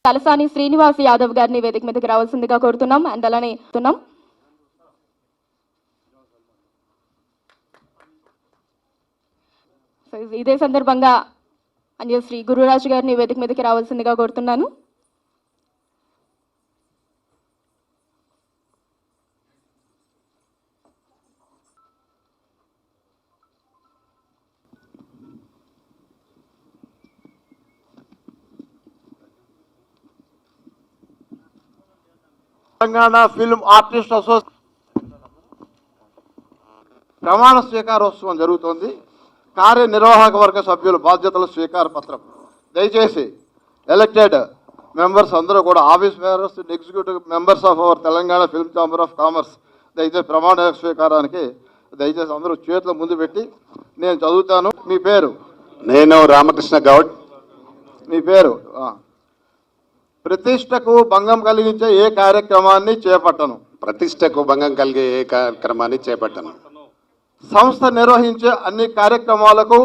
తలసాని శ్రీనివాస్ యాదవ్ గారిని వేదిక మీదకి రావాల్సిందిగా కోరుతున్నాం. అండ్ అలానే ఇదే సందర్భంగా శ్రీ గురురాజు గారిని వేదిక మీదకి రావాల్సిందిగా కోరుతున్నాను. తెలంగాణ ఫిల్మ్ ఆర్టిస్ట్ అసోసియేషన్ ప్రమాణ స్వీకారోత్సవం జరుగుతోంది. కార్యనిర్వాహక వర్గ సభ్యులు బాధ్యతల స్వీకార పత్రం. దయచేసి ఎలక్టెడ్ మెంబర్స్ అందరూ కూడా office bearers, executive members of our Telangana film chamber of commerce దయచేసి ప్రమాణ స్వీకారానికి దయచేసి అందరూ చేతుల ముందు పెట్టి నేను చదువుతాను. మీ పేరు? నేను రామకృష్ణ గౌడ్. మీ పేరు? ప్రతిష్టకు భంగం కలిగించే ఏ కార్యక్రమాన్ని చేపట్టను. ప్రతిష్టకు భంగం కలిగే ఏ కార్యక్రమాన్ని చేపట్టను. సంస్థ నిర్వహించే అన్ని కార్యక్రమాలకు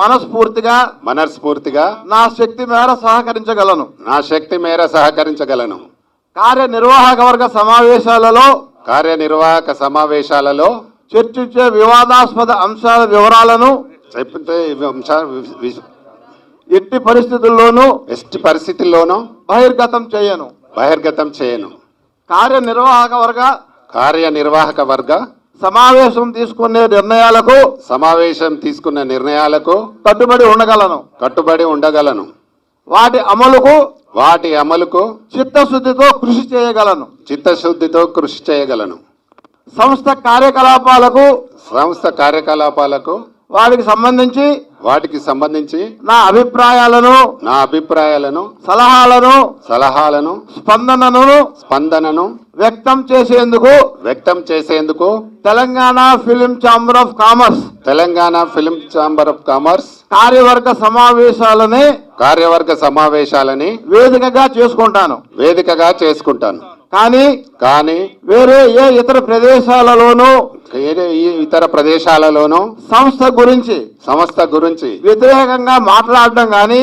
మనస్ఫూర్తిగా నా శక్తి మేర సహకరించగలను. కార్యనిర్వాహక వర్గ సమావేశాలలో చర్చించే వివాదాస్పద అంశాల వివరాలను ఎట్టి పరిస్థితుల్లోనూ బహిర్గతం చేయను. కార్యనిర్వాహక వర్గ సమావేశం తీసుకునే నిర్ణయాలకు కట్టుబడి ఉండగలను. వాటి అమలుకు చిత్తశుద్ధితో కృషి చేయగలను. సంస్థ కార్యకలాపాలకు వాటికి సంబంధించి నా అభిప్రాయాలను సలహాలను స్పందనను వ్యక్తం చేసేందుకు Telangana film chamber of commerce కార్యవర్గ సమావేశాలని వేదికగా చేసుకుంటాను. కానీ వేరే ఏ ఇతర ప్రదేశాలలోనూ సంస్థ గురించి వ్యతిరేకంగా మాట్లాడడం గాని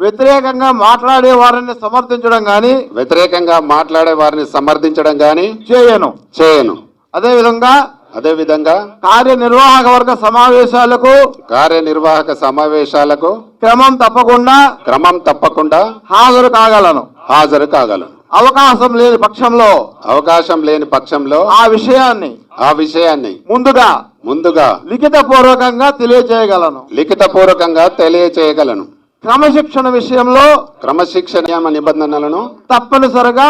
వ్యతిరేకంగా మాట్లాడే వారిని సమర్థించడం గాని చేయను. అదేవిధంగా కార్యనిర్వాహక వర్గ సమావేశాలకు క్రమం తప్పకుండా హాజరు కాగలను. అవకాశం లేని పక్షంలో ఆ విషయాన్ని ముందుగా లిఖితపూర్వకంగా తెలియజేయగలను. క్రమశిక్షణ నిబంధనలను తప్పనిసరిగా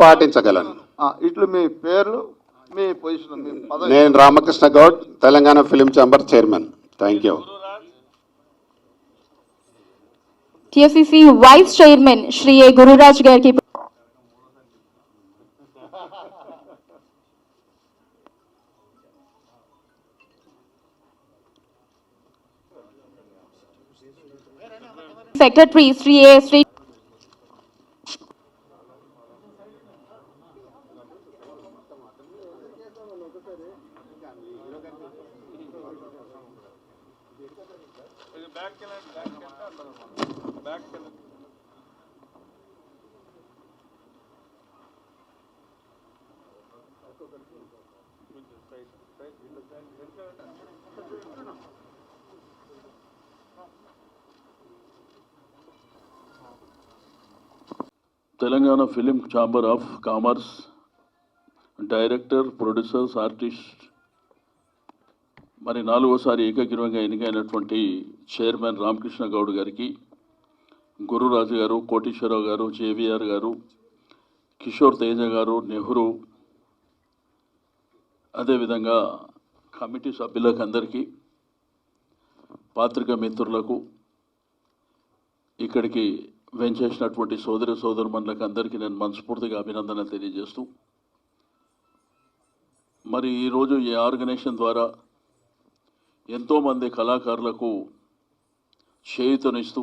పాటించగలను. ఇట్లు మీ పేర్లు, మీ పొజిషన్? నేను Ramakrishna Goud, Telangana film chamber chairman. Thank you. TFCC vice chairman Shri A Gururaj గారికి secretary Shri A Shri Telangana film chamber of commerce director, producers, artist మరి 4వసారి ఏకగ్రీవంగా ఎన్నికైనటువంటి చైర్మన్ రామకృష్ణ గౌడ్ గారికి, గురురాజు గారు, కోటేశ్వరరావు గారు, జేవిఆర్ గారు, కిషోర్ తేజ గారు, నెహ్రూ, అదేవిధంగా కమిటీ సభ్యులకు అందరికీ, పాత్రికా మిత్రులకు, ఇక్కడికి వెంచేసినటువంటి సోదరుమణులకు అందరికీ నేను మనస్ఫూర్తిగా అభినందనలు తెలియజేస్తూ, మరి ఈరోజు ఈ ఆర్గనైజేషన్ ద్వారా ఎంతోమంది కళాకారులకు చేయూతనిస్తూ,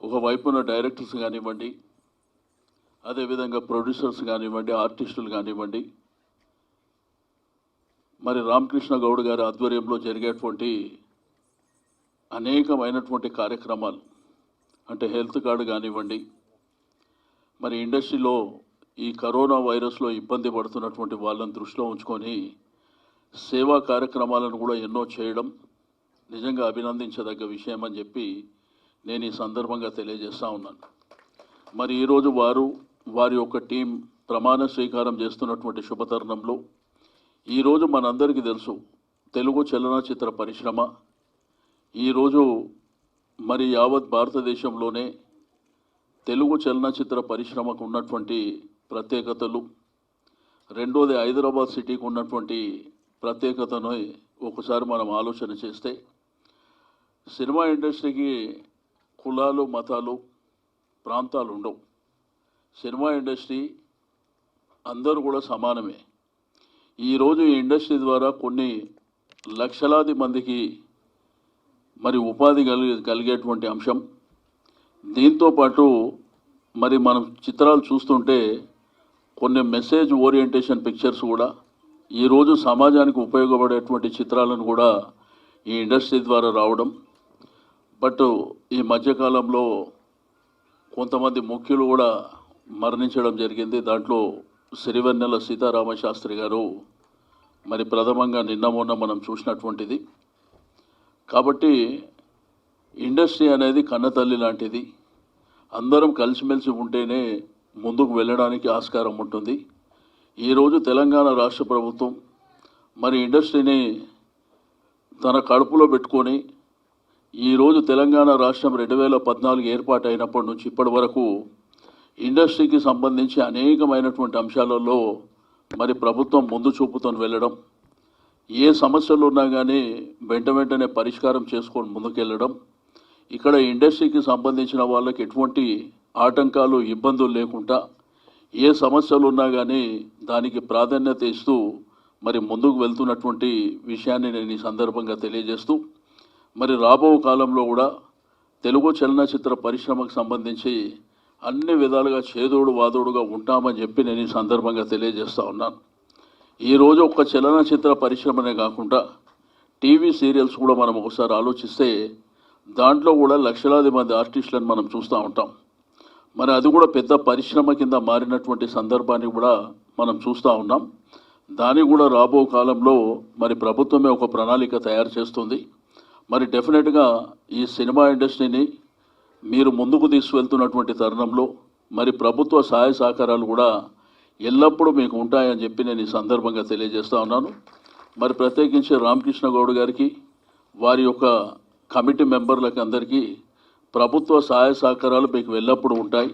ఒకవైపున డైరెక్టర్స్ కానివ్వండి, అదేవిధంగా ప్రొడ్యూసర్స్ కానివ్వండి, ఆర్టిస్టులు కానివ్వండి, మరి రామకృష్ణ గౌడ్ గారి ఆధ్వర్యంలో జరిగేటువంటి అనేకమైనటువంటి కార్యక్రమాలు అంటే హెల్త్ కార్డు కానివ్వండి, మరి ఇండస్ట్రీలో ఈ కరోనా వైరస్లో ఇబ్బంది పడుతున్నటువంటి వాళ్ళని దృష్టిలో ఉంచుకొని సేవా కార్యక్రమాలను కూడా ఎన్నో చేయడం నిజంగా అభినందించదగ్గ విషయం అని చెప్పి నేను ఈ సందర్భంగా తెలియజేస్తూ ఉన్నాను. మరి ఈరోజు వారి యొక్క టీం ప్రమాణ స్వీకారం చేస్తున్నటువంటి శుభతరుణంలో ఈరోజు మనందరికీ తెలుసు తెలుగు చలనచిత్ర పరిశ్రమ ఈరోజు మరి యావత్ భారతదేశంలోనే తెలుగు చలనచిత్ర పరిశ్రమకు ఉన్నటువంటి ప్రత్యేకతలు, రెండోది హైదరాబాద్ సిటీకి ఉన్నటువంటి ప్రత్యేకతను ఒకసారి మనం ఆలోచన చేస్తే సినిమా ఇండస్ట్రీకి కులాలు, మతాలు, ప్రాంతాలు ఉండవు. సినిమా ఇండస్ట్రీ అందరూ కూడా సమానమే. ఈరోజు ఈ ఇండస్ట్రీ ద్వారా కొన్ని లక్షలాది మందికి మరి ఉపాధి కలిగేటువంటి అంశం. దీంతోపాటు మరి మనం చిత్రాలు చూస్తుంటే కొన్ని మెసేజ్ ఓరియంటేషన్ పిక్చర్స్ కూడా ఈరోజు సమాజానికి ఉపయోగపడేటువంటి చిత్రాలను కూడా ఈ ఇండస్ట్రీ ద్వారా రావడం. బట్ ఈ మధ్యకాలంలో కొంతమంది ముఖ్యులు కూడా మరణించడం జరిగింది. దాంట్లో సిరివెన్నెల సీతారామశాస్త్రి గారు మరి ప్రథమంగా నిన్న మొన్న మనం చూసినటువంటిది. కాబట్టి ఇండస్ట్రీ అనేది కన్నతల్లి లాంటిది. అందరం కలిసిమెలిసి ఉంటేనే ముందుకు వెళ్ళడానికి ఆస్కారం ఉంటుంది. ఈరోజు తెలంగాణ రాష్ట్ర ప్రభుత్వం మరి ఇండస్ట్రీని తన కడుపులో పెట్టుకొని ఈరోజు తెలంగాణ రాష్ట్రం 2014 ఏర్పాటు అయినప్పటి నుంచి ఇప్పటి వరకు ఇండస్ట్రీకి సంబంధించి అనేకమైనటువంటి అంశాలలో మరి ప్రభుత్వం ముందు చూపుతో వెళ్ళడం, ఏ సమస్యలు ఉన్నా కానీ వెంటనే పరిష్కారం చేసుకొని ముందుకెళ్ళడం, ఇక్కడ ఇండస్ట్రీకి సంబంధించిన వాళ్ళకి ఎటువంటి ఆటంకాలు, ఇబ్బందులు లేకుండా ఏ సమస్యలు ఉన్నా కానీ దానికి ప్రాధాన్యత ఇస్తూ మరి ముందుకు వెళ్తున్నటువంటి విషయాన్ని నేను ఈ సందర్భంగా తెలియజేస్తూ మరి రాబో కాలంలో కూడా తెలుగు చలనచిత్ర పరిశ్రమకు సంబంధించి అన్ని విధాలుగా చేదోడు వాదోడుగా ఉంటామని చెప్పి నేను ఈ సందర్భంగా తెలియజేస్తూ ఉన్నాను. ఈరోజు ఒక్క చలనచిత్ర పరిశ్రమనే కాకుండా టీవీ సీరియల్స్ కూడా మనం ఒకసారి ఆలోచిస్తే దాంట్లో కూడా లక్షలాది మంది ఆర్టిస్టులను మనం చూస్తూ ఉంటాం. మరి అది కూడా పెద్ద పరిశ్రమ కింద మారినటువంటి సందర్భాన్ని కూడా మనం చూస్తూ ఉన్నాం. దానికి కూడా రాబో కాలంలో మరి ప్రభుత్వమే ఒక ప్రణాళిక తయారు చేస్తుంది. మరి డెఫినెట్గా ఈ సినిమా ఇండస్ట్రీని మీరు ముందుకు తీసుకువెళ్తున్నటువంటి తరుణంలో మరి ప్రభుత్వ సహాయ సహకారాలు కూడా ఎల్లప్పుడూ మీకు ఉంటాయని చెప్పి నేను ఈ సందర్భంగా తెలియజేస్తూ ఉన్నాను. మరి ప్రత్యేకించి రామకృష్ణ గౌడ్ గారికి, వారి యొక్క కమిటీ మెంబర్లకు అందరికీ ప్రభుత్వ సహాయ సహకారాలు మీకు ఎల్లప్పుడూ ఉంటాయి.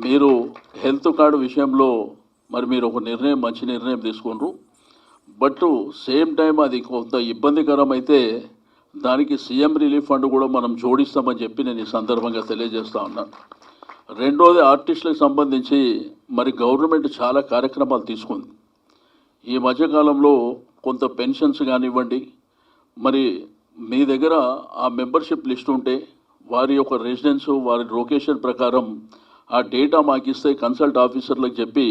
మీరు హెల్త్ కార్డు విషయంలో మరి మీరు ఒక మంచి నిర్ణయం తీసుకుంటారు. బట్ సేమ్ టైం అది కొంత ఇబ్బందికరం అయితే దానికి సీఎం రిలీఫ్ ఫండ్ కూడా మనం జోడిస్తామని చెప్పి నేను ఈ సందర్భంగా తెలియజేస్తూ ఉన్నాను. రెండోది ఆర్టిస్టులకు సంబంధించి మరి గవర్నమెంట్ చాలా కార్యక్రమాలు తీసుకుంది. ఈ మధ్యకాలంలో కొంత పెన్షన్స్ కానివ్వండి, మరి మీ దగ్గర ఆ మెంబర్షిప్ లిస్ట్ ఉంటే వారి యొక్క రెసిడెన్స్, వారి లొకేషన్ ప్రకారం ఆ డేటా మాకు ఇస్తే కన్సల్ట్ ఆఫీసర్లకు చెప్పి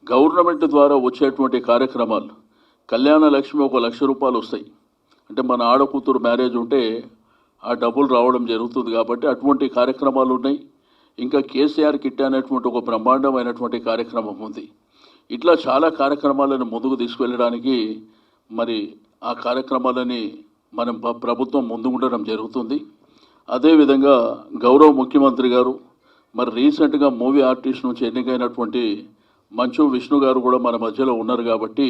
గవర్నమెంట్ ద్వారా వచ్చేటువంటి కార్యక్రమాలు, కళ్యాణ లక్ష్మి 1 లక్ష రూపాయలు వస్తాయి. అంటే మన ఆడకూతురు మ్యారేజ్ ఉంటే ఆ డబ్బులు రావడం జరుగుతుంది. కాబట్టి అటువంటి కార్యక్రమాలు ఉన్నాయి. ఇంకా కేసీఆర్ కిట్ అనేటువంటి ఒక బ్రహ్మాండమైనటువంటి కార్యక్రమం ఉంది. ఇట్లా చాలా కార్యక్రమాలను ముందుకు తీసుకువెళ్ళడానికి మరి ఆ కార్యక్రమాలని మనం ప్రభుత్వం ముందుకుండడం జరుగుతుంది. అదేవిధంగా గౌరవ ముఖ్యమంత్రి గారు మరి రీసెంట్గా మూవీ ఆర్టిస్ట్ నుంచి ఎన్నికైనటువంటి మంచు విష్ణు గారు కూడా మన మధ్యలో ఉన్నారు. కాబట్టి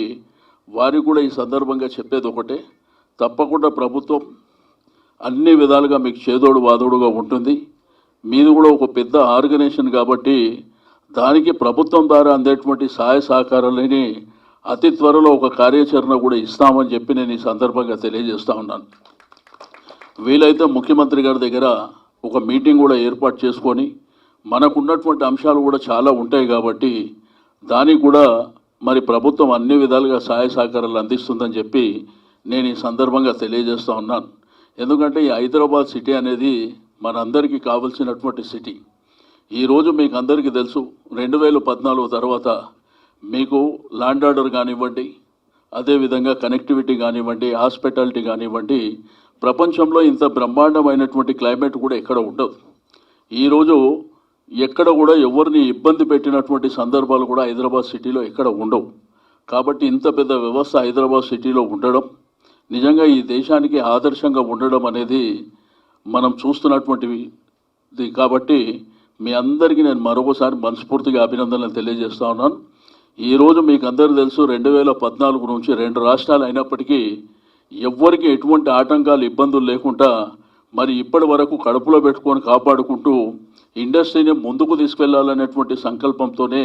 వారికి కూడా ఈ సందర్భంగా చెప్పేది ఒకటే, తప్పకుండా ప్రభుత్వం అన్ని విధాలుగా మీకు చేదోడు వాదోడుగా ఉంటుంది. మీది కూడా ఒక పెద్ద ఆర్గనైజేషన్ కాబట్టి దానికి ప్రభుత్వం ద్వారా అందేటువంటి సహాయ సహకారాలని అతి త్వరలో ఒక కార్యాచరణ కూడా ఇస్తామని చెప్పి నేను ఈ సందర్భంగా తెలియజేస్తూ ఉన్నాను. వీలైతే ముఖ్యమంత్రి గారి దగ్గర ఒక మీటింగ్ కూడా ఏర్పాటు చేసుకొని మనకున్నటువంటి అంశాలు కూడా చాలా ఉంటాయి కాబట్టి దానికి కూడా మరి ప్రభుత్వం అన్ని విధాలుగా సహాయ సహకారాలు అందిస్తుందని చెప్పి నేను ఈ సందర్భంగా తెలియజేస్తూ ఉన్నాను. ఎందుకంటే ఈ హైదరాబాద్ సిటీ అనేది మనందరికీ కావాల్సినటువంటి సిటీ. ఈరోజు మీకు అందరికీ తెలుసు 2014 తర్వాత మీకు ల్యాండ్ ఆర్డర్ కానివ్వండి, అదేవిధంగా కనెక్టివిటీ కానివ్వండి, హాస్పిటాలిటీ కానివ్వండి, ప్రపంచంలో ఇంత బ్రహ్మాండమైనటువంటి క్లైమేట్ కూడా ఎక్కడ ఉండదు. ఈరోజు ఎక్కడ కూడా ఎవరిని ఇబ్బంది పెట్టినటువంటి సందర్భాలు కూడా హైదరాబాద్ సిటీలో ఎక్కడ ఉండవు. కాబట్టి ఇంత పెద్ద వ్యవస్థ హైదరాబాద్ సిటీలో ఉండడం నిజంగా ఈ దేశానికి ఆదర్శంగా ఉండడం అనేది మనం చూస్తున్నటువంటివి. కాబట్టి మీ అందరికీ నేను మరొకసారి మనస్ఫూర్తిగా అభినందనలు తెలియజేస్తా ఉన్నాను. ఈరోజు మీకు అందరూ తెలుసు 2014 నుంచి 2 రాష్ట్రాలు అయినప్పటికీ ఎవ్వరికి ఎటువంటి ఆటంకాలు ఇబ్బందులు లేకుండా మరి ఇప్పటి వరకు కడుపులో పెట్టుకొని కాపాడుకుంటూ ఇండస్ట్రీని ముందుకు తీసుకెళ్లాలనేటువంటి సంకల్పంతోనే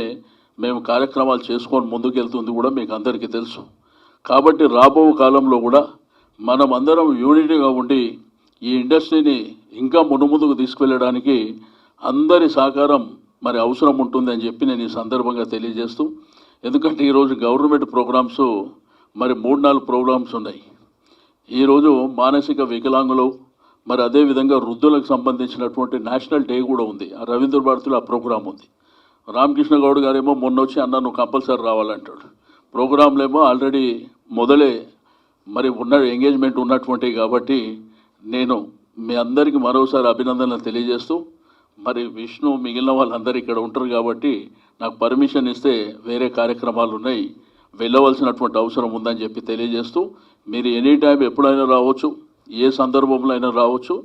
మేము కార్యక్రమాలు చేసుకొని ముందుకెళ్తుంది కూడా మీకు అందరికీ తెలుసు. కాబట్టి రాబో కాలంలో కూడా మనం అందరం యూనిటీగా ఉండి ఈ ఇండస్ట్రీని ఇంకా ముందుకు తీసుకెళ్ళడానికి అందరి సహకారం మరి అవసరం ఉంటుందని చెప్పి నేను ఈ సందర్భంగా తెలియజేస్తూ, ఎందుకంటే ఈరోజు గవర్నమెంట్ ప్రోగ్రామ్స్ మరి 3-4 ప్రోగ్రామ్స్ ఉన్నాయి. ఈరోజు మానసిక వికలాంగులు మరి అదేవిధంగా వృద్ధులకు సంబంధించినటువంటి నేషనల్ డే కూడా ఉంది. ఆ రవీంద్ర భారతిలో ఆ ప్రోగ్రాం ఉంది. రామకృష్ణ గౌడ్ గారేమో మొన్న వచ్చి అన్న నువ్వు కంపల్సరీ రావాలంటాడు. ప్రోగ్రాంలేమో ఆల్రెడీ మొదలే మరి ఎంగేజ్మెంట్ ఉన్నటువంటివి. కాబట్టి నేను మీ అందరికీ మరోసారి అభినందనలు తెలియజేస్తూ, మరి విష్ణు మిగిలిన వాళ్ళందరూ ఇక్కడ ఉంటారు కాబట్టి నాకు పర్మిషన్ ఇస్తే వేరే కార్యక్రమాలు ఉన్నాయి, వెళ్ళవలసినటువంటి అవసరం ఉందని చెప్పి తెలియజేస్తూ, మీరు ఎనీ టైం ఎప్పుడైనా రావచ్చు, ఏ సందర్భంలో అయినా రావచ్చు.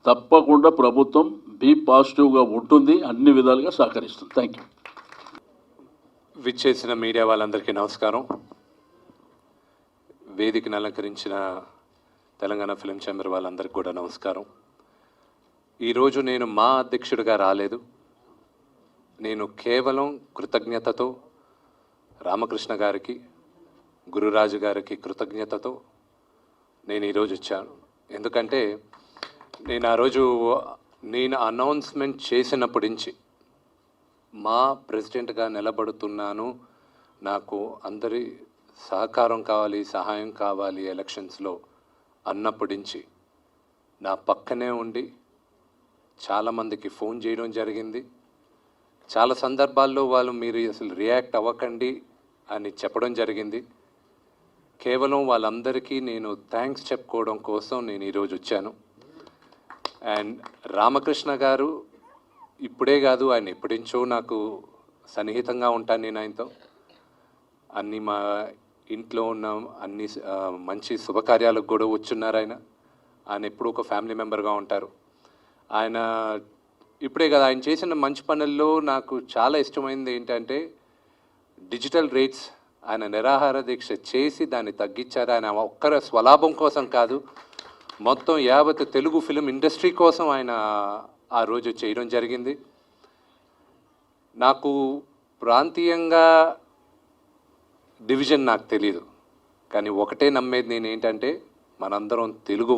తప్పకుండా ప్రభుత్వం బీ పాజిటివ్గా ఉంటుంది, అన్ని విధాలుగా సహకరిస్తుంది. Thank you. విచ్చేసిన మీడియా వాళ్ళందరికీ నమస్కారం. వేదికను అలంకరించిన తెలంగాణ ఫిలిం ఛాంబర్ వాళ్ళందరికీ కూడా నమస్కారం. ఈరోజు నేను మా అధ్యక్షుడిగా రాలేదు. నేను కేవలం కృతజ్ఞతతో రామకృష్ణ గారికి, గురురాజు గారికి కృతజ్ఞతతో నేను ఈరోజు వచ్చాను. ఎందుకంటే నేను ఆ రోజు అనౌన్స్మెంట్ చేసినప్పటి నుంచి మా ప్రెసిడెంట్గా నిలబడుతున్నాను, నాకు అందరి సహకారం కావాలి, సహాయం కావాలి ఎలక్షన్స్లో అన్నప్పటి నుంచి నా పక్కనే ఉండి చాలామందికి ఫోన్ చేయడం జరిగింది. చాలా సందర్భాల్లో వాళ్ళు మీరు అసలు రియాక్ట్ అవ్వకండి అని చెప్పడం జరిగింది. కేవలం వాళ్ళందరికీ నేను థ్యాంక్స్ చెప్పుకోవడం కోసం నేను ఈరోజు వచ్చాను. అండ్ రామకృష్ణ గారు ఇప్పుడే కాదు, ఆయన ఎప్పటించో నాకు సన్నిహితంగా ఉంటాను. నేను ఆయనతో అన్ని మా ఇంట్లో ఉన్న అన్ని మంచి శుభకార్యాలకు కూడా వచ్చున్నారు. ఆయన ఎప్పుడూ ఒక ఫ్యామిలీ మెంబర్గా ఉంటారు. ఆయన ఇప్పుడే కదా, ఆయన చేసిన మంచి పనుల్లో నాకు చాలా ఇష్టమైనది ఏంటంటే డిజిటల్ రేట్స్. ఆయన నిరాహార దీక్ష చేసి దాన్ని తగ్గించారు. ఆయన ఒక్కరి స్వలాభం కోసం కాదు, మొత్తం యావత్ తెలుగు ఫిలిం ఇండస్ట్రీ కోసం ఆయన ఆ రోజు చేయడం జరిగింది. నాకు ప్రాంతీయంగా డివిజన్ నాకు తెలియదు, కానీ ఒకటే నమ్మేది నేను ఏంటంటే మనందరం తెలుగు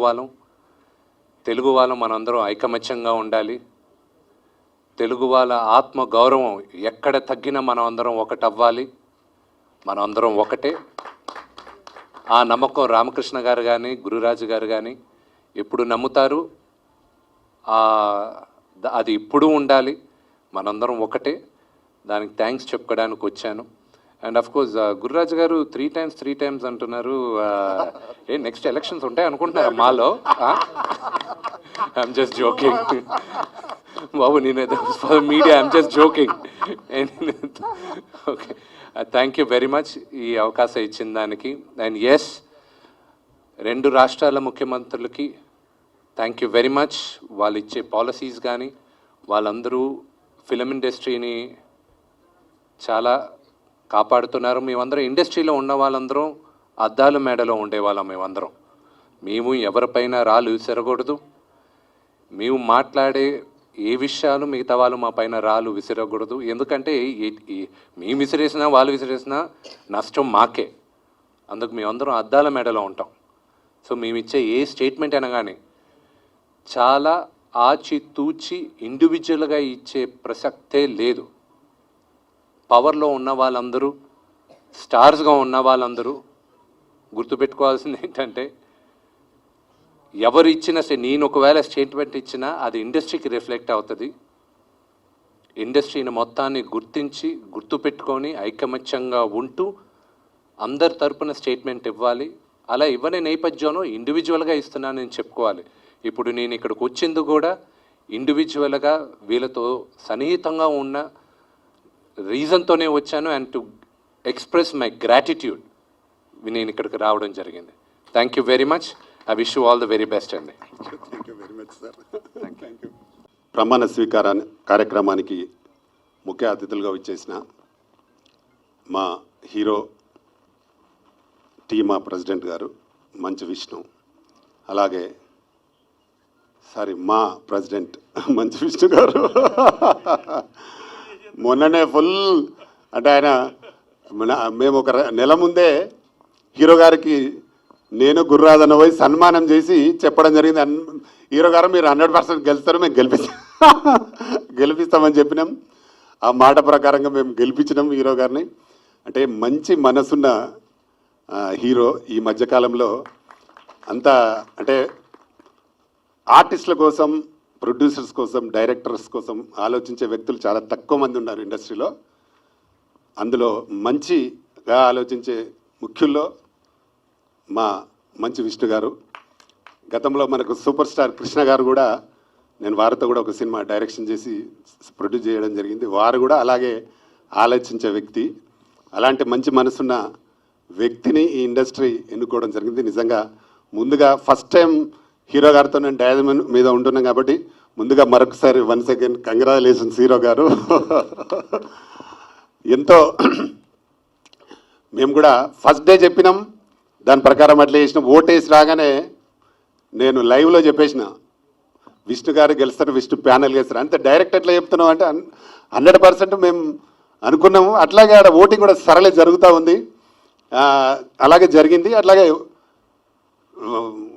వాళ్ళం మనందరం ఐకమత్యంగా ఉండాలి. తెలుగు వాళ్ళ ఆత్మ గౌరవం ఎక్కడ తగ్గినా మనం అందరం ఒకటవ్వాలి, మనం అందరం ఒకటే. ఆ నమ్మకం రామకృష్ణ గారు కానీ గురురాజు గారు కానీ ఎప్పుడు నమ్ముతారు. అది ఇప్పుడు ఉండాలి, మనందరం ఒకటే. దానికి థ్యాంక్స్ చెప్పుకోవడానికి వచ్చాను. అండ్ అఫ్ కోర్స్ గురురాజు గారు 3 times అంటున్నారు. నెక్స్ట్ ఎలక్షన్స్ ఉంటాయి అనుకుంటున్నారా మాలో? ఐఎమ్ జస్ట్ జోకింగ్ బాబు, నేనైతే media I'm just joking. Okay, thank you very much ఈ అవకాశం ఇచ్చిన దానికి. అండ్ ఎస్, 2 రాష్ట్రాల ముఖ్యమంత్రులకి థ్యాంక్ యూ వెరీ మచ్. వాళ్ళు ఇచ్చే పాలసీస్ కానీ వాళ్ళందరూ ఫిలిం ఇండస్ట్రీని చాలా కాపాడుతున్నారు. మేమందరం ఇండస్ట్రీలో ఉన్న వాళ్ళందరం అద్దాల మేడలో ఉండేవాళ్ళం. మేము ఎవరిపైన రాళ్ళు విసరకూడదు. మేము మాట్లాడే ఏ విషయాలు మిగతా వాళ్ళు మా పైన రాళ్ళు విసిరకూడదు. ఎందుకంటే మేము విసిరేసినా వాళ్ళు విసిరేసినా నష్టం మాకే. అందుకు మేమందరం అద్దాల మేడలో ఉంటాం. సో మేము ఇచ్చే ఏ స్టేట్మెంట్ అయినా కానీ చాలా ఆచితూచి ఇండివిజువల్గా ఇచ్చే ప్రసక్తే లేదు. పవర్లో ఉన్న వాళ్ళందరూ, స్టార్స్గా ఉన్న వాళ్ళందరూ గుర్తుపెట్టుకోవాల్సింది ఏంటంటే ఎవరు ఇచ్చిన నేను ఒకవేళ స్టేట్మెంట్ ఇచ్చినా అది ఇండస్ట్రీకి రిఫ్లెక్ట్ అవుతుంది. ఇండస్ట్రీని మొత్తాన్ని గుర్తుపెట్టుకొని ఐకమత్యంగా ఉంటూ అందరి తరపున స్టేట్మెంట్ ఇవ్వాలి. అలా ఇవ్వని నేపథ్యంలో ఇండివిజువల్గా ఇస్తున్నానని చెప్పుకోవాలి. ఇప్పుడు నేను ఇక్కడికి వచ్చింది కూడా ఇండివిజువల్గా వీళ్ళతో సన్నిహితంగా ఉన్న రీజన్తోనే వచ్చాను. And to express my gratitude నేను ఇక్కడికి రావడం జరిగింది. Thank you very much. I wish you all the very best అండి. ప్రమాణ స్వీకార కార్యక్రమానికి ముఖ్య అతిథులుగా వచ్చేసిన మా హీరో టీమా ప్రెసిడెంట్ గారు మంచు విష్ణు, అలాగే మా ప్రెసిడెంట్ మంచు విష్ణు గారు మొన్ననే ఫుల్ అంటే ఆయన మేము ఒక నెల ముందే హీరో గారికి నేను గుర్రాదన్న పోయి సన్మానం చేసి చెప్పడం జరిగింది. హీరో గారు మీరు 100% గెలుస్తారు, మేము గెలిపిస్తామని చెప్పినాం. ఆ మాట ప్రకారంగా మేము గెలిపించినాం హీరో గారిని. అంటే మంచి మనసున్న హీరో. ఈ మధ్యకాలంలో అంతా అంటే ఆర్టిస్టుల కోసం, ప్రొడ్యూసర్స్ కోసం, డైరెక్టర్స్ కోసం ఆలోచించే వ్యక్తులు చాలా తక్కువ మంది ఉన్నారు ఇండస్ట్రీలో. అందులో మంచిగా ఆలోచించే ముఖ్యుల్లో మా మంచు విష్ణు గారు. గతంలో మనకు సూపర్ స్టార్ కృష్ణ గారు కూడా, నేను వారితో కూడా ఒక సినిమా డైరెక్షన్ చేసి ప్రొడ్యూస్ చేయడం జరిగింది. వారు కూడా అలాగే ఆలోచించే వ్యక్తి. అలాంటి మంచి మనసున్న వ్యక్తిని ఈ ఇండస్ట్రీ ఎన్నుకోవడం జరిగింది. నిజంగా ముందుగా ఫస్ట్ టైం హీరో గారితో నేను డైమండ్ మీద ఉంటున్నాం కాబట్టి ముందుగా మరొకసారి వన్స్ అగైన్ కంగ్రాచులేషన్స్ హీరో గారు. ఎంతో మేము కూడా ఫస్ట్ డే చెప్పినాం, దాని ప్రకారం అట్లా చేసినాం. ఓటేసి రాగానే నేను లైవ్లో చెప్పేసిన విష్ణు గారు గెలుస్తారు, విష్ణు ప్యానల్ గెలుస్తారు. అంతే డైరెక్ట్ ఎట్లా చెప్తున్నాం అంటే 100% మేము అనుకున్నాము. అట్లాగే ఆడ ఓటింగ్ కూడా సరళే జరుగుతూ ఉంది. అలాగే జరిగింది, అట్లాగే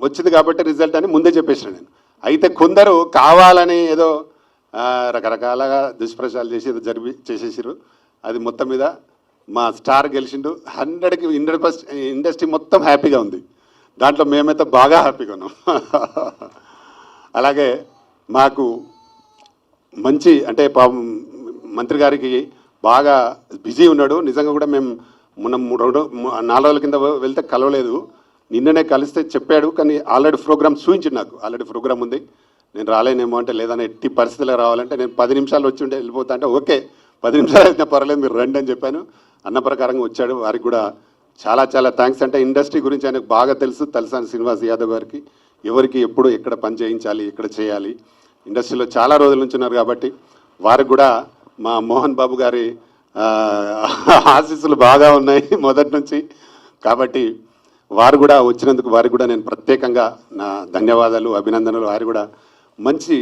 వచ్చింది కాబట్టి రిజల్ట్ అని ముందే చెప్పేసిన నేను. అయితే కొందరు కావాలని ఏదో రకరకాలుగా దుష్ప్రచారాలు చేసి ఏదో చేసేసారు. అది మొత్తం మీద మా స్టార్ గెలిచిండు. 100% ఇండస్ట్రీ మొత్తం హ్యాపీగా ఉంది. దాంట్లో మేమైతే బాగా హ్యాపీగా ఉన్నాం. అలాగే మాకు మంచి అంటే మంత్రి గారికి బాగా బిజీ ఉన్నాడు. నిజంగా కూడా మేము మొన్న 4 రోజుల కింద వెళ్తే కలవలేదు. నిన్ననే కలిస్తే చెప్పాడు, కానీ ఆల్రెడీ ప్రోగ్రామ్ చూపించింది నాకు. ఆల్రెడీ ప్రోగ్రామ్ ఉంది, నేను రాలేనేమో అంటే లేదని ఎట్టి పరిస్థితిలో రావాలంటే నేను 10 నిమిషాలు వచ్చి ఉంటే వెళ్ళిపోతా అంటే ఓకే 10 నిమిషాలు అయితే పర్వాలేదు మీరు రండి అని చెప్పాను. అన్న ప్రకారంగా వచ్చాడు. వారికి కూడా చాలా చాలా థ్యాంక్స్. అంటే ఇండస్ట్రీ గురించి ఆయనకు బాగా తెలుసు. తలసాని శ్రీనివాస్ యాదవ్ గారికి ఎవరికి ఎప్పుడు ఎక్కడ పని చేయించాలి, ఎక్కడ చేయాలి, ఇండస్ట్రీలో చాలా రోజుల నుంచి ఉన్నారు కాబట్టి వారికి కూడా మా మోహన్ బాబు గారి ఆశీస్సులు బాగా ఉన్నాయి మొదటి నుంచి. కాబట్టి వారు కూడా వచ్చినందుకు వారికి కూడా నేను ప్రత్యేకంగా నా ధన్యవాదాలు, అభినందనలు. వారు కూడా మంచి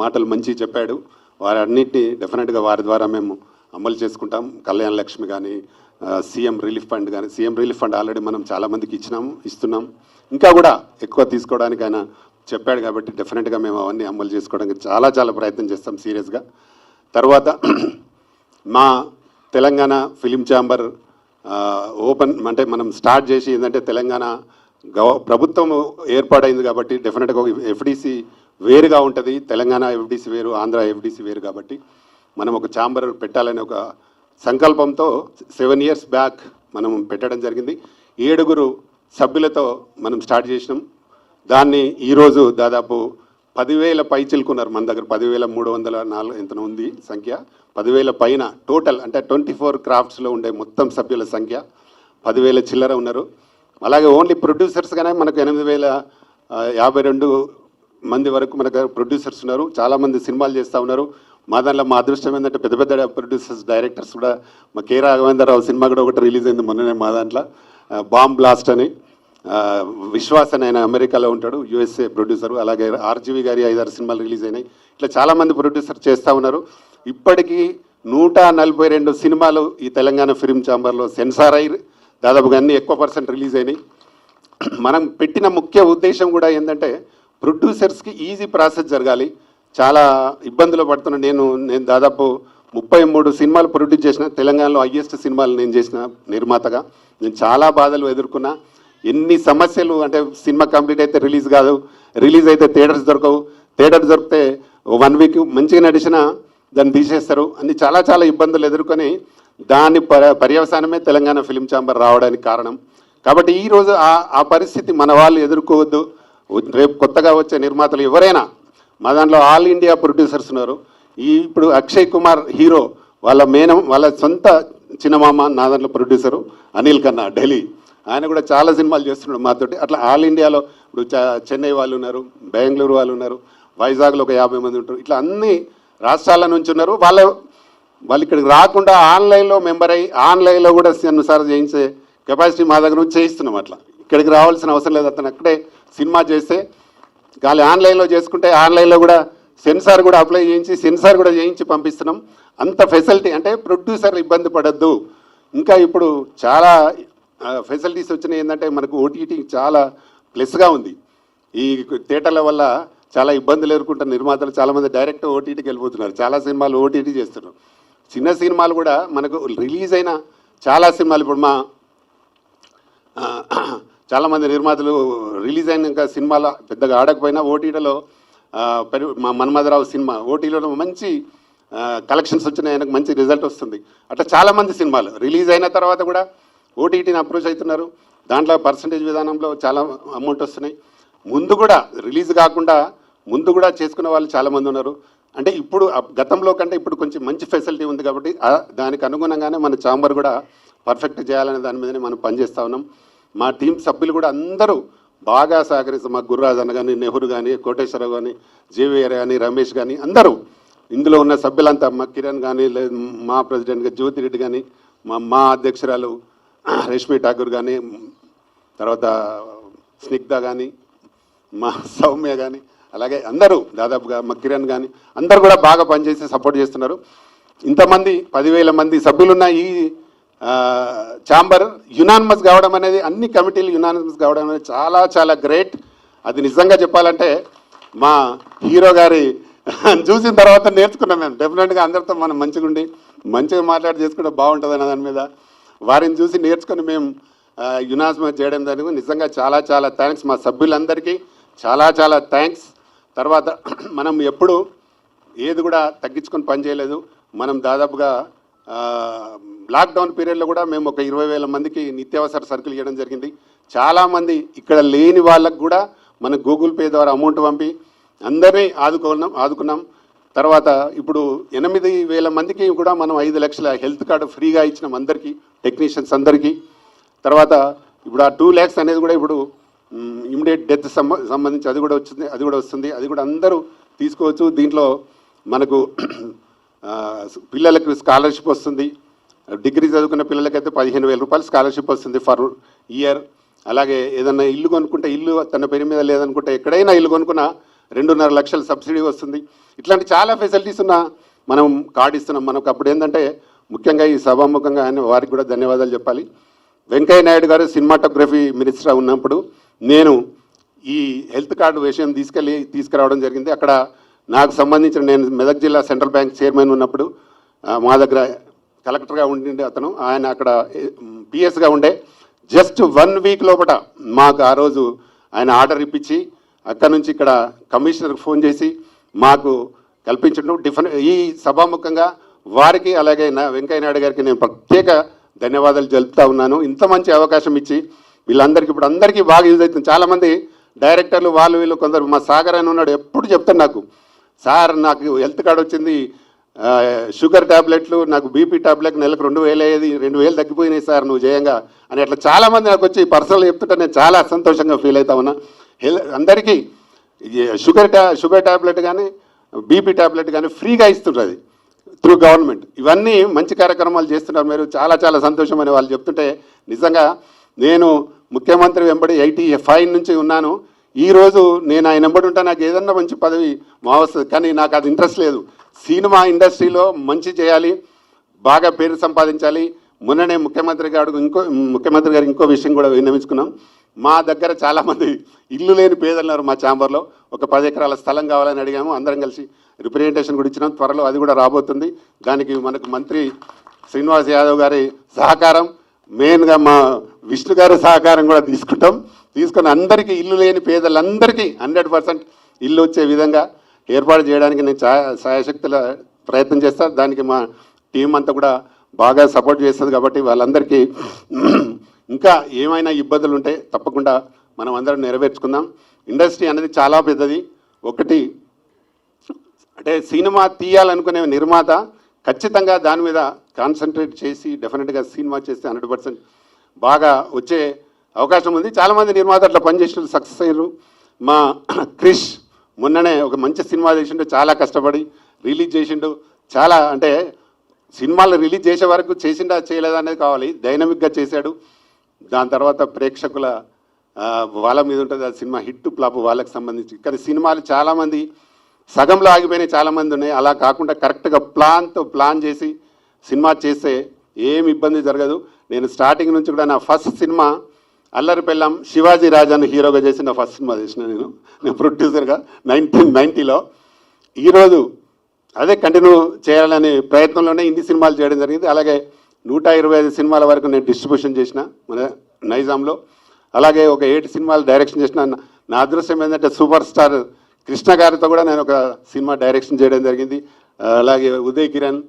మాటలు మంచి చెప్పాడు. వారి అన్నింటినీ డెఫినెట్గా వారి ద్వారా మేము అమలు చేసుకుంటాం. కళ్యాణ లక్ష్మి కానీ, సీఎం రిలీఫ్ ఫండ్ కానీ, సీఎం రిలీఫ్ ఫండ్ ఆల్రెడీ మనం చాలామందికి ఇస్తున్నాం. ఇంకా కూడా ఎక్కువ తీసుకోవడానికి ఆయన చెప్పాడు కాబట్టి డెఫినెట్గా మేము అవన్నీ అమలు చేసుకోవడానికి చాలా చాలా ప్రయత్నం చేస్తాం సీరియస్గా. తర్వాత మా తెలంగాణ ఫిలిం ఛాంబర్ ఓపెన్ అంటే మనం స్టార్ట్ చేసి ఏంటంటే తెలంగాణ ప్రభుత్వం ఏర్పాటైంది కాబట్టి డెఫినెట్గా ఎఫ్డిసి వేరుగా ఉంటుంది. తెలంగాణ ఎఫ్డిసి వేరు, ఆంధ్ర ఎఫ్డిసి వేరు కాబట్టి మనం ఒక ఛాంబర్ పెట్టాలనే ఒక సంకల్పంతో 7 years బ్యాక్ మనం పెట్టడం జరిగింది. 7 సభ్యులతో మనం స్టార్ట్ చేసినాం. దాన్ని ఈరోజు దాదాపు 10,000 పై చిలుకున్నారు మన దగ్గర. 10,304 ఎంతనో ఉంది సంఖ్య. 10,000 పైన టోటల్ అంటే 24 క్రాఫ్ట్స్లో ఉండే మొత్తం సభ్యుల సంఖ్య 10,000 చిల్లర ఉన్నారు. అలాగే ఓన్లీ ప్రొడ్యూసర్స్గానే మనకు 8,052 మంది వరకు మన దగ్గర ప్రొడ్యూసర్స్ ఉన్నారు. చాలామంది సినిమాలు చేస్తూ ఉన్నారు. మా దాంట్లో మా అదృష్టం ఏంటంటే పెద్ద పెద్ద ప్రొడ్యూసర్స్, డైరెక్టర్స్ కూడా. మా కె రాఘవేంద్రరావు సినిమా కూడా ఒకటి రిలీజ్ అయింది మొన్ననే మా దాంట్లో, బాంబ్ బ్లాస్ట్ అని. విశ్వాస్ అని ఆయన అమెరికాలో ఉంటాడు, యుఎస్ఏ ప్రొడ్యూసరు. అలాగే ఆర్జీవి గారి 5-6 సినిమాలు రిలీజ్ అయినాయి. ఇట్లా చాలామంది ప్రొడ్యూసర్ చేస్తూ ఉన్నారు. ఇప్పటికీ 142 సినిమాలు ఈ తెలంగాణ ఫిల్మ్ ఛాంబర్లో సెన్సార్ అయ్యి దాదాపుగా అన్ని ఎక్కువ % రిలీజ్ అయినాయి. మనం పెట్టిన ముఖ్య ఉద్దేశం కూడా ఏంటంటే ప్రొడ్యూసర్స్కి ఈజీ ప్రాసెస్ జరగాలి. చాలా ఇబ్బందులు పడుతున్నా. నేను దాదాపు 33 సినిమాలు ప్రొడ్యూస్ చేసిన, తెలంగాణలో హైయెస్ట్ సినిమాలు నేను చేసిన నిర్మాతగా. నేను చాలా బాధలు ఎదుర్కొన్నా. ఎన్ని సమస్యలు అంటే సినిమా కంప్లీట్ అయితే రిలీజ్ కాదు, రిలీజ్ అయితే థియేటర్స్ దొరకవు, థియేటర్స్ దొరికితే 1 week మంచిగా నడిచినా దాన్ని తీసేస్తారు అని చాలా చాలా ఇబ్బందులు ఎదుర్కొని దాని పర్యవసానమే తెలంగాణ ఫిలిం ఛాంబర్ రావడానికి కారణం. కాబట్టి ఈరోజు ఆ పరిస్థితి మన వాళ్ళు ఎదుర్కోవద్దు. రేపు కొత్తగా వచ్చే నిర్మాతలు ఎవరైనా, మా దాంట్లో ఆల్ ఇండియా ప్రొడ్యూసర్స్ ఉన్నారు. ఇప్పుడు అక్షయ్ కుమార్ హీరో, వాళ్ళ సొంత చిన్నమామ నా దాంట్లో ప్రొడ్యూసరు అనిల్ ఖన్నా ఢిల్లీ, ఆయన కూడా చాలా సినిమాలు చేస్తున్నాడు మాతోటి. అట్లా ఆల్ ఇండియాలో ఇప్పుడు చెన్నై వాళ్ళు ఉన్నారు, బెంగళూరు వాళ్ళు ఉన్నారు, వైజాగ్లో ఒక 50 మంది ఉంటారు. ఇట్లా అన్ని రాష్ట్రాల నుంచి ఉన్నారు. వాళ్ళు ఇక్కడికి రాకుండా ఆన్లైన్లో మెంబర్ అయ్యి ఆన్లైన్లో కూడా సెన్సార్ చేయించే కెపాసిటీ మా దగ్గర నుంచి చేయిస్తున్నాం. అట్లా ఇక్కడికి రావాల్సిన అవసరం లేదు. అతను అక్కడే సినిమా చేస్తే కానీ ఆన్లైన్లో చేసుకుంటే ఆన్లైన్లో కూడా సెన్సార్ కూడా అప్లై చేయించి సెన్సార్ కూడా చేయించి పంపిస్తున్నాం. అంత ఫెసిలిటీ అంటే ప్రొడ్యూసర్లు ఇబ్బంది పడద్దు. ఇంకా ఇప్పుడు చాలా ఫెసిలిటీస్ వచ్చినాయి. ఏంటంటే మనకు ఓటీటీ చాలా ప్లస్గా ఉంది. ఈ థియేటర్ల వల్ల చాలా ఇబ్బందులు ఎదుర్కొంటున్న నిర్మాతలు చాలామంది డైరెక్ట్ ఓటీటీకి వెళ్ళిపోతున్నారు. చాలా సినిమాలు ఓటీటీ చేస్తున్నారు. చిన్న సినిమాలు కూడా మనకు రిలీజ్ అయిన చాలా సినిమాలు ఇప్పుడు చాలామంది నిర్మాతలు రిలీజ్ అయినాక సినిమాలు పెద్దగా ఆడకపోయినా ఓటీటీలో మా మన్మధరావు సినిమా ఓటీటీలో మంచి కలెక్షన్స్ వచ్చినాయి, ఆయనకు మంచి రిజల్ట్ వస్తుంది. అట్లా చాలామంది సినిమాలు రిలీజ్ అయిన తర్వాత కూడా ఓటీటీని అప్రోచ్ అవుతున్నారు. దాంట్లో పర్సంటేజ్ విధానంలో చాలా అమౌంట్ వస్తున్నాయి. ముందు కూడా రిలీజ్ కాకుండా ముందు కూడా చేసుకునే వాళ్ళు చాలామంది ఉన్నారు. అంటే ఇప్పుడు గతంలో కంటే ఇప్పుడు కొంచెం మంచి ఫెసిలిటీ ఉంది కాబట్టి దానికి అనుగుణంగానే మన ఛాంబర్ కూడా పర్ఫెక్ట్ చేయాలనే దాని మీదనే మనం పనిచేస్తూ ఉన్నాం. మా టీం సభ్యులు కూడా అందరూ బాగా సహకరిస్తారు. మా గుర్రాజ్ అన్న కానీ, నెహ్రూ కానీ, కోటేశ్వరరావు కానీ, జేవీఆర్ కానీ, రమేష్ కానీ అందరూ ఇందులో ఉన్న సభ్యులంతా, మా కిరణ్ కానీ, మా ప్రెసిడెంట్గా జ్యోతిరెడ్డి కానీ, మా అధ్యక్షురాలు రేష్మి ఠాకూర్ కానీ, తర్వాత స్నిగ్ధ కానీ, మా సౌమ్య కానీ, అలాగే అందరూ దాదాపుగా మా కిరణ్ కానీ అందరూ కూడా బాగా పనిచేసి సపోర్ట్ చేస్తున్నారు. ఇంతమంది 10,000 మంది సభ్యులున్న ఈ ఛాంబర్ యునానిమస్ కావడం అనేది, అన్ని కమిటీలు యునానిమస్ కావడం అనేది చాలా చాలా గ్రేట్. అది నిజంగా చెప్పాలంటే మా హీరో గారి చూసిన తర్వాత నేర్చుకున్నాం మేము. డెఫినెట్గా అందరితో మనం మంచిగా మాట్లాడి చేసుకుంటే బాగుంటుంది అన్న దాని మీద వారిని చూసి నేర్చుకొని మేము యునానిమస్ చేయడం జరిగింది. నిజంగా చాలా చాలా థ్యాంక్స్ మా సభ్యులందరికీ, చాలా చాలా థ్యాంక్స్. తర్వాత మనం ఎప్పుడు ఏది కూడా తగ్గించుకొని పని చేయలేదు. మనం దాదాపుగా లాక్డౌన్ పీరియడ్లో కూడా మేము ఒక 20,000 మందికి నిత్యావసర సరుకులు ఇవ్వడం జరిగింది. చాలామంది ఇక్కడ లేని వాళ్ళకు కూడా మన గూగుల్ పే ద్వారా అమౌంట్ పంపి అందరినీ ఆదుకున్నాం. తర్వాత ఇప్పుడు 8,000 మందికి కూడా మనం 5 లక్షల హెల్త్ కార్డు ఫ్రీగా ఇచ్చినాం అందరికీ, టెక్నీషియన్స్ అందరికీ. తర్వాత ఇప్పుడు ఆ 2 lakhs అనేది కూడా ఇప్పుడు ఇమ్మీడియట్ డెత్ సంబంధించి అది కూడా వస్తుంది. అది కూడా అందరూ తీసుకోవచ్చు. దీంట్లో మనకు పిల్లలకు స్కాలర్షిప్ వస్తుంది. డిగ్రీ చదువుకున్న పిల్లలకైతే 15,000 రూపాయలు స్కాలర్షిప్ వస్తుంది ఫర్ ఇయర్. అలాగే ఏదన్నా ఇల్లు కొనుక్కుంటే, ఇల్లు తన పేరు మీద లేదనుకుంటే ఎక్కడైనా ఇల్లు కొనుక్కున్నా 2.5 లక్షల సబ్సిడీ వస్తుంది. ఇట్లాంటి చాలా ఫెసిలిటీస్ మనం కార్డు ఇస్తున్నాం. మనకు అప్పుడు ఏంటంటే ముఖ్యంగా ఈ సభాముఖంగా వారికి కూడా ధన్యవాదాలు చెప్పాలి. వెంకయ్య నాయుడు గారు సినిమాటోగ్రఫీ మినిస్టర్ ఉన్నప్పుడు నేను ఈ హెల్త్ కార్డు విషయం తీసుకురావడం జరిగింది. అక్కడ నాకు సంబంధించిన, నేను మెదక్ జిల్లా సెంట్రల్ బ్యాంక్ చైర్మన్ ఉన్నప్పుడు మా దగ్గర కలెక్టర్గా ఉండిండే అతను, ఆయన అక్కడ పిఎస్గా ఉండే. జస్ట్ 1 వీక్ లోపల మాకు ఆ రోజు ఆయన ఆర్డర్ ఇప్పించి అక్కడ నుంచి ఇక్కడ కమిషనర్కి ఫోన్ చేసి మాకు కల్పించడం. ఈ సభాముఖంగా వారికి అలాగే వెంకయ్య నాయుడు గారికి నేను ప్రత్యేక ధన్యవాదాలు తెలుపుతా ఉన్నాను. ఇంత మంచి అవకాశం ఇచ్చి వీళ్ళందరికీ ఇప్పుడు అందరికీ బాగా యూజ్ అవుతుంది. చాలామంది డైరెక్టర్లు వీళ్ళు కొందరు, మా సాగర్ అని ఉన్నాడు, ఎప్పుడు చెప్తాను నాకు, సార్ నాకు హెల్త్ కార్డు వచ్చింది, షుగర్ ట్యాబ్లెట్లు, నాకు బీపీ ట్యాబ్లెట్ నెలకు 2,000 అయ్యేది, 2,000 తగ్గిపోయినాయి సార్ నువ్వు చేయంగా అని అట్లా చాలామంది నాకు వచ్చి పర్సనల్ చెప్తుంటే నేను చాలా సంతోషంగా ఫీల్ అవుతా ఉన్నా. అందరికీ షుగర్ ట్యాబ్లెట్ కానీ బీపీ ట్యాబ్లెట్ కానీ ఫ్రీగా ఇస్తుంటుంది త్రూ గవర్నమెంట్. ఇవన్నీ మంచి కార్యక్రమాలు చేస్తున్నారు మీరు, చాలా చాలా సంతోషం అని వాళ్ళు చెప్తుంటే నిజంగా నేను ముఖ్యమంత్రి వెంబడి 85 నుంచి ఉన్నాను. ఈరోజు నేను ఆయన వెంబడి ఉంటే నాకు ఏదన్నా మంచి పదవి వస్తుంది, కానీ నాకు అది ఇంట్రెస్ట్ లేదు. సినిమా ఇండస్ట్రీలో మంచి చేయాలి, బాగా పేరు సంపాదించాలి. మొన్ననే ముఖ్యమంత్రి గారికి ఇంకో విషయం కూడా విన్నవించుకున్నాం. మా దగ్గర చాలామంది ఇల్లు లేని పేదలు ఉన్నారు. మా ఛాంబర్లో ఒక 10 ఎకరాల స్థలం కావాలని అడిగాము. అందరం కలిసి రిప్రజెంటేషన్ కూడా ఇచ్చినాం. త్వరలో అది కూడా రాబోతుంది. దానికి మనకు మంత్రి శ్రీనివాస్ యాదవ్ గారి సహకారం, మెయిన్గా మా విష్ణు గారి సహకారం కూడా తీసుకొని అందరికీ, ఇల్లు లేని పేదలందరికీ 100% ఇల్లు వచ్చే విధంగా ఏర్పాటు చేయడానికి నేను సాయశక్తుల ప్రయత్నం చేస్తాను. దానికి మా టీం అంతా కూడా బాగా సపోర్ట్ చేస్తుంది. కాబట్టి వాళ్ళందరికీ ఇంకా ఏమైనా ఇబ్బందులు ఉంటే తప్పకుండా మనం అందరం నెరవేర్చుకుందాం. ఇండస్ట్రీ అనేది చాలా పెద్దది. ఒకటి అంటే సినిమా తీయాలనుకునే నిర్మాత ఖచ్చితంగా దాని మీద కాన్సన్ట్రేట్ చేసి డెఫినెట్గా సినిమా చేస్తే 100% బాగా వచ్చే అవకాశం ఉంది. చాలామంది నిర్మాత అట్లా పనిచేసిన సక్సెస్ అయ్యారు. మా క్రిష్ మొన్ననే ఒక మంచి సినిమా చేసిండు, చాలా కష్టపడి రిలీజ్ చేసిండు. చాలా అంటే సినిమాలు రిలీజ్ చేసే వరకు చేసిండా చేయలేదా అనేది కావాలి, డైనమిక్గా చేశాడు. దాని తర్వాత ప్రేక్షకుల వాళ్ళ మీద ఉంటుంది ఆ సినిమా హిట్ ఫ్లాప్ వాళ్ళకి సంబంధించి. కానీ సినిమాలు చాలామంది సగంలో ఆగిపోయినాయి, చాలామంది ఉన్నాయి. అలా కాకుండా కరెక్ట్గా ప్లాన్ చేసి సినిమా చేస్తే ఏమి ఇబ్బంది జరగదు. నేను స్టార్టింగ్ నుంచి కూడా నా ఫస్ట్ సినిమా అల్లరి పెళ్ళం శివాజీ రాజాను హీరోగా చేసి నా ఫస్ట్ సినిమా చేసిన నేను ప్రొడ్యూసర్గా 1990లో. ఈరోజు అదే కంటిన్యూ చేయాలనే ప్రయత్నంలోనే ఇన్ని సినిమాలు చేయడం జరిగింది. అలాగే 125 సినిమాల వరకు నేను డిస్ట్రిబ్యూషన్ చేసిన మన నైజాంలో. అలాగే ఒక 8 సినిమాలు డైరెక్షన్ చేసిన. నా అదృష్టం ఏంటంటే సూపర్ స్టార్ కృష్ణ గారితో కూడా నేను ఒక సినిమా డైరెక్షన్ చేయడం జరిగింది. అలాగే ఉదయ్ కిరణ్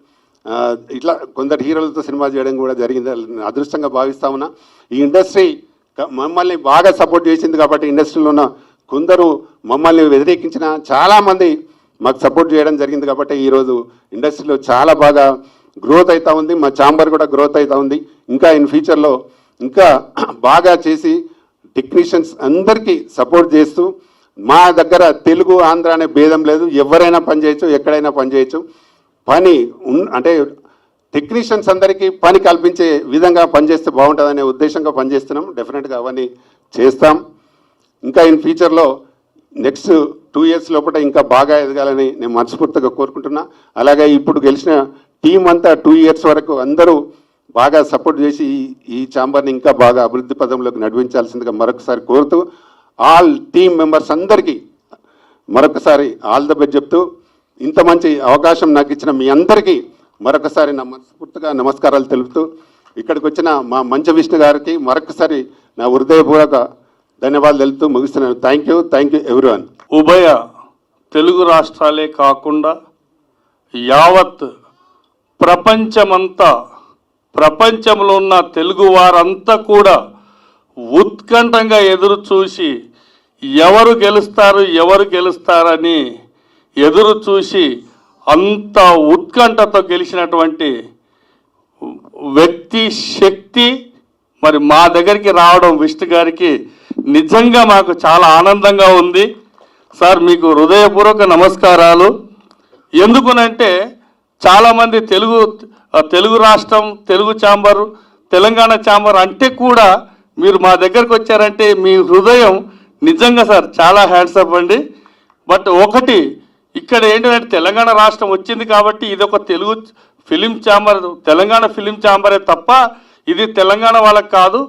ఇట్లా కొందరు హీరోలతో సినిమా చేయడం కూడా జరిగింది. అదృష్టంగా భావిస్తా ఉన్నా. ఈ ఇండస్ట్రీ మమ్మల్ని బాగా సపోర్ట్ చేసింది కాబట్టి ఇండస్ట్రీలో ఉన్న కొందరు మమ్మల్ని వ్యతిరేకించిన చాలామంది మాకు సపోర్ట్ చేయడం జరిగింది కాబట్టి ఈరోజు ఇండస్ట్రీలో చాలా బాగా గ్రోత్ అవుతూ ఉంది. మా ఛాంబర్ కూడా గ్రోత్ అవుతూ ఉంది. ఇంకా ఇన్ ఫ్యూచర్లో ఇంకా బాగా చేసి టెక్నీషియన్స్ అందరికీ సపోర్ట్ చేస్తూ మా దగ్గర తెలుగు ఆంధ్ర అనే భేదం లేదు. ఎవరైనా పనిచేయచ్చు, ఎక్కడైనా పనిచేయచ్చు. పని అంటే టెక్నీషియన్స్ అందరికీ పని కల్పించే విధంగా పనిచేస్తే బాగుంటుందనే ఉద్దేశంగా పనిచేస్తున్నాం. డెఫినెట్గా అవన్నీ చేస్తాం. ఇంకా ఇన్ ఫ్యూచర్లో నెక్స్ట్ 2 years లోపల ఇంకా బాగా ఎదగాలని నేను మనస్ఫూర్తిగా కోరుకుంటున్నా. అలాగే ఇప్పుడు గెలిచిన టీం అంతా 2 years వరకు అందరూ బాగా సపోర్ట్ చేసి ఈ ఛాంబర్ని ఇంకా బాగా అభివృద్ధి పదంలోకి నడిపించాల్సిందిగా మరొకసారి కోరుతూ ఆల్ టీమ్ మెంబర్స్ అందరికీ మరొకసారి ఆల్ ద బెస్ట్ చెప్తూ ఇంత మంచి అవకాశం నాకు ఇచ్చిన మీ అందరికీ మరొకసారి నా మనస్ఫూర్తిగా నమస్కారాలు తెలుపుతూ ఇక్కడికి వచ్చిన మా మంచ విష్ణు గారికి మరొకసారి నా హృదయపూర్వక ధన్యవాదాలు తెలుపుతూ ముగిస్తున్నాను. Thank you everyone. ఉభయ తెలుగు రాష్ట్రాలే కాకుండా యావత్ ప్రపంచమంతా, ప్రపంచంలో ఉన్న తెలుగు వారంతా కూడా ఉత్కంఠంగా ఎదురు చూసి ఎవరు గెలుస్తారని ఎదురు చూసి అంత ఉత్కంఠతో గెలిచినటువంటి వ్యక్తి శక్తి మరి మా దగ్గరికి రావడం విష్ణు గారికి నిజంగా మాకు చాలా ఆనందంగా ఉంది. సార్ మీకు హృదయపూర్వక నమస్కారాలు. ఎందుకునంటే చాలామంది తెలుగు రాష్ట్రం, తెలుగు ఛాంబర్, తెలంగాణ ఛాంబర్ అంటే కూడా మీరు మా దగ్గరకు వచ్చారంటే మీ హృదయం నిజంగా సార్ చాలా హ్యాండ్సప్ అండి. బట్ ఒకటి ఇక్కడ ఏంటంటే తెలంగాణ రాష్ట్రం వచ్చింది కాబట్టి ఇది ఒక Telugu film chamber, Telangana film ఛాంబరే తప్ప ఇది తెలంగాణ వాళ్ళకి కాదు.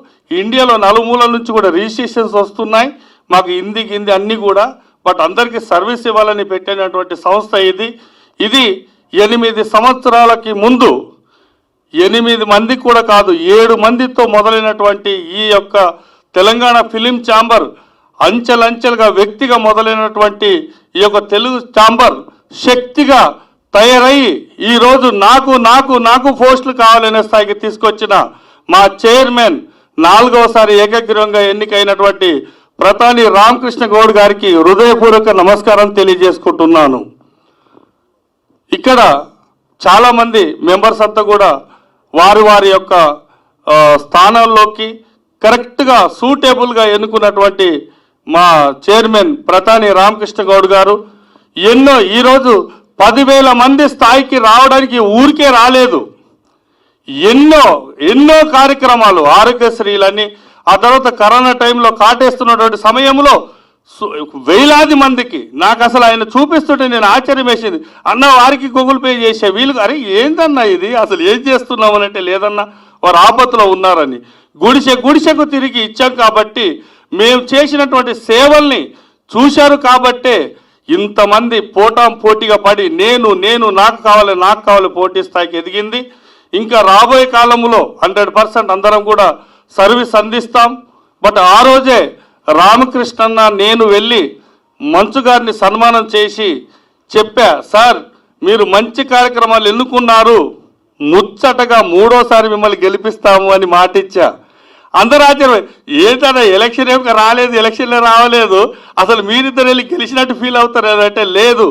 ఇండియాలో నలుమూలల నుంచి కూడా రిజిస్ట్రేషన్స్ వస్తున్నాయి మాకు, హిందీ అన్నీ కూడా. బట్ అందరికీ సర్వీస్ ఇవ్వాలని పెట్టినటువంటి సంస్థ ఇది 8 సంవత్సరాలకి ముందు 8 మంది కూడా కాదు 7 మందితో మొదలైనటువంటి ఈ యొక్క తెలంగాణ ఫిలిం ఛాంబర్ అంచెలంచెలుగా వ్యక్తిగా మొదలైనటువంటి ఈ యొక్క తెలుగు ఛాంబర్ శక్తిగా తయారయ్యి ఈరోజు నాకు పోస్టులు కావాలనే స్థాయికి తీసుకొచ్చిన మా చైర్మన్ 4వసారి ఏకగ్రీవంగా ఎన్నికైనటువంటి ప్రతాని రామకృష్ణ గౌడ్ గారికి హృదయపూర్వక నమస్కారం తెలియజేసుకుంటున్నాను. ఇక్కడ చాలామంది మెంబర్స్ అంతా కూడా వారి యొక్క స్థానాల్లోకి కరెక్ట్గా సూటేబుల్గా ఎన్నుకున్నటువంటి మా చైర్మన్ ప్రతాని రామకృష్ణ గౌడ్ గారు ఈరోజు 10,000 మంది స్థాయికి రావడానికి ఊరికే రాలేదు. ఎన్నో కార్యక్రమాలు, ఆరోగ్యశ్రీలని, ఆ తర్వాత కరోనా టైంలో కాటేస్తున్నటువంటి సమయంలో వేలాది మందికి నాకు అసలు ఆయన చూపిస్తుంటే నేను ఆశ్చర్యం వేసింది. అన్న వారికి గూగుల్ పే చేసే వీళ్ళు అరే ఏందన్నా ఇది అసలు ఏం చేస్తున్నామని అంటే లేదన్నా వారు ఆపత్తులో ఉన్నారని గుడిసెకు తిరిగి ఇచ్చాం కాబట్టి మేము చేసినటువంటి సేవల్ని చూశారు కాబట్టే ఇంతమంది పోటీగా పడి నాకు కావాలి పోటీ స్థాయికి ఎదిగింది. ఇంకా రాబోయే కాలంలో 100% అందరం కూడా సర్వీస్ అందిస్తాం. బట్ ఆ రోజే రామకృష్ణన్న నేను వెళ్ళి మంచు గారిని సన్మానం చేసి చెప్పా, సార్ మీరు మంచి కార్యక్రమాలు ఎన్నుకున్నారు, ముచ్చటగా 3వసారి మిమ్మల్ని గెలిపిస్తాము అని మాటిచ్చా. అందరూ ఆశ్చర్యం, ఏంటన్నా ఎలక్షన్ ఏమి రాలేదు, ఎలక్షన్లో రావలేదు, అసలు మీరిద్దరు వెళ్ళి గెలిచినట్టు ఫీల్ అవుతారు అంటే లేదు,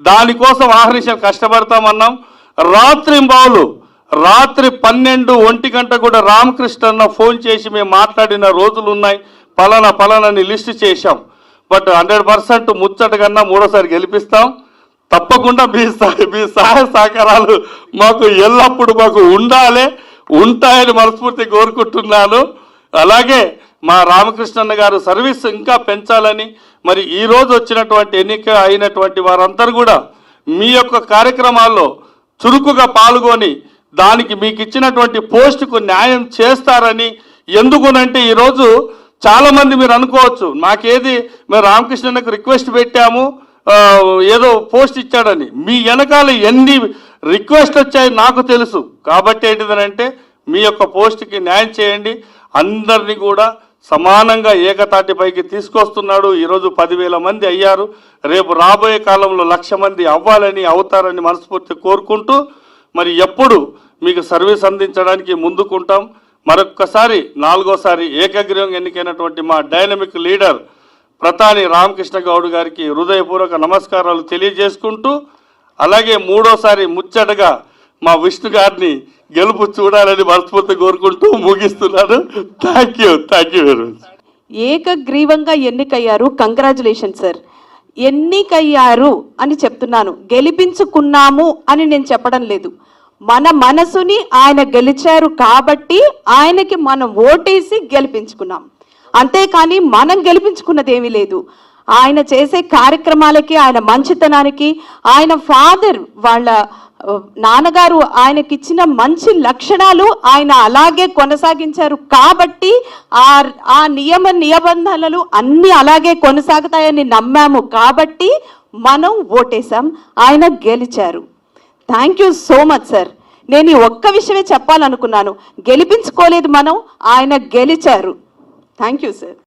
దానికోసం ఆహర్నిశలు కష్టపడతామన్నాం. రాత్రింబావులు రాత్రి 12-1 గంట కూడా రామకృష్ణ ఫోన్ చేసి మేము మాట్లాడిన రోజులు ఉన్నాయి, పలానాని లిస్ట్ చేశాం. బట్ 100% ముచ్చట కన్నా మూడోసారి గెలిపిస్తాం. తప్పకుండా మీ సహాయ సహకారాలు మాకు ఎల్లప్పుడూ మాకు ఉంటాయని మనస్ఫూర్తి కోరుకుంటున్నాను. అలాగే మా రామకృష్ణన్న గారు సర్వీస్ ఇంకా పెంచాలని, మరి ఈరోజు వచ్చినటువంటి ఎన్నిక అయినటువంటి వారందరూ కూడా మీ యొక్క కార్యక్రమాల్లో చురుకుగా పాల్గొని దానికి మీకు ఇచ్చినటువంటి పోస్టుకు న్యాయం చేస్తారని. ఎందుకునంటే ఈరోజు చాలామంది మీరు అనుకోవచ్చు, మేము రామకృష్ణన్నకు రిక్వెస్ట్ పెట్టాము ఏదో పోస్ట్ ఇచ్చాడని. మీ వెనకాల ఎన్ని రిక్వెస్ట్ వచ్చాయి నాకు తెలుసు. కాబట్టి ఏంటిదనంటే మీ యొక్క పోస్ట్కి న్యాయం చేయండి. అందరినీ కూడా సమానంగా ఏకతాటిపైకి తీసుకొస్తున్నాడు. ఈరోజు 10,000 మంది అయ్యారు. రేపు రాబోయే కాలంలో 1,00,000 మంది అవుతారని మనస్ఫూర్తి కోరుకుంటూ, మరి ఎప్పుడు మీకు సర్వీస్ అందించడానికి ముందుకుంటాం. మరొక్కసారి 4వసారి ఏకగ్రీవంగా ఎన్నికైనటువంటి మా డైనమిక్ లీడర్ ప్రతాని రామకృష్ణ గౌడ్ గారికి హృదయపూర్వక నమస్కారాలు తెలియజేసుకుంటూ, అలాగే 3వసారి ముచ్చటగా మా విష్ణు గారిని గెలుపు చూడాలని మనస్ఫూర్తి కోరుకుంటూ ముగిస్తున్నాను. Thank you very much. ఏకగ్రీవంగా ఎన్నికయ్యారు. Congratulation sir. ఎన్నికయ్యారు అని చెప్తున్నాను, గెలిపించుకున్నాము అని నేను చెప్పడం లేదు. మన మనసుని ఆయన గెలిచారు కాబట్టి ఆయనకి మనం ఓటేసి గెలిపించుకున్నాం. అంతేకాని మనం గెలిపించుకున్నది ఏమీ లేదు. ఆయన చేసే కార్యక్రమాలకి, ఆయన మంచితనానికి, ఆయన ఫాదర్ వాళ్ళ నాన్నగారు ఆయనకిచ్చిన మంచి లక్షణాలు ఆయన అలాగే కొనసాగించారు కాబట్టి ఆ నిబంధనలు అన్నీ అలాగే కొనసాగుతాయని నమ్మాము కాబట్టి మనం ఓటేశాం, ఆయన గెలిచారు. Thank you so much sir. నేను ఈ ఒక్క విషయమే చెప్పాలనుకున్నాను, గెలిపించుకోలేదు మనం, ఆయన గెలిచారు. Thank you sir.